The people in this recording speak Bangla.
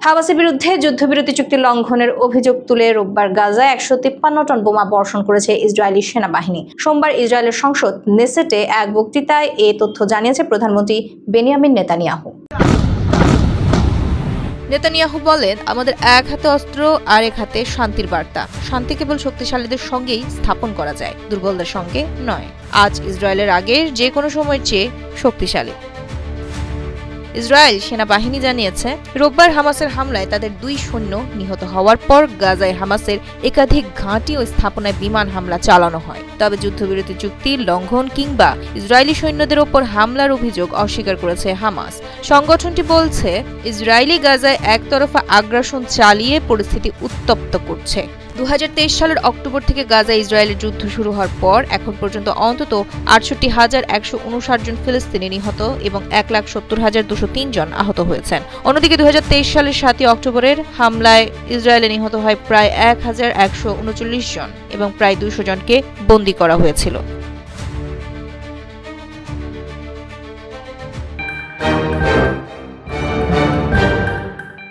হামাসের বিরুদ্ধে যুদ্ধবিরতি চুক্তি লঙ্ঘনের অভিযোগ তুলে রোববার গাজায় 153 টন বোমা বর্ষণ করেছে ইসরায়েলি সেনাবাহিনী। সোমবার ইসরায়েলের সংসদ নেসেটে এক বক্তৃতায় এ তথ্য জানিয়েছে প্রধানমন্ত্রী বেনিয়ামিন নেতানিয়াহু। নেতানিয়াহু বলেন, আমাদের এক হাতে অস্ত্র আর এক হাতে শান্তির বার্তা। শান্তি কেবল শক্তিশালীদের সঙ্গেই স্থাপন করা যায়, দুর্বলদের সঙ্গে নয়। আজ ইসরায়েলের আগের যে কোনো সময়ের চেয়ে শক্তিশালী। ইসরায়েল সেনাবাহিনী জানিয়েছে, রোববার হামাসের হামলায় তাদের 2 সৈন্য নিহত হওয়ার পর গাজায় হামাসের একাধিক ঘাঁটি ও স্থাপনায় বিমান হামলা চালানো হয়। তবে যুদ্ধবিরতি চুক্তি লঙ্ঘন কিংবা ইসরায়েলি সৈন্যদের ওপর হামলার অভিযোগ অস্বীকার করেছে হামাস। সংগঠনটি বলছে, ইসরায়েলি গাজায় একতরফা আগ্রাসন চালিয়ে পরিস্থিতি উত্তপ্ত করছে। 2023 সালের অক্টোবর থেকে গাজায় ইসরায়েলের যুদ্ধ শুরু হওয়ার পর এখন পর্যন্ত অন্তত 68,159 জন ফিলিস্তিনি নিহত এবং 1,70,203 জন আহত হয়েছেন। অন্যদিকে 2023 সালের 7 অক্টোবরের হামলায় ইসরায়েলে নিহত হয় প্রায় 1,139 জন এবং প্রায় 200 জনকে বন্দী করা হয়েছিল।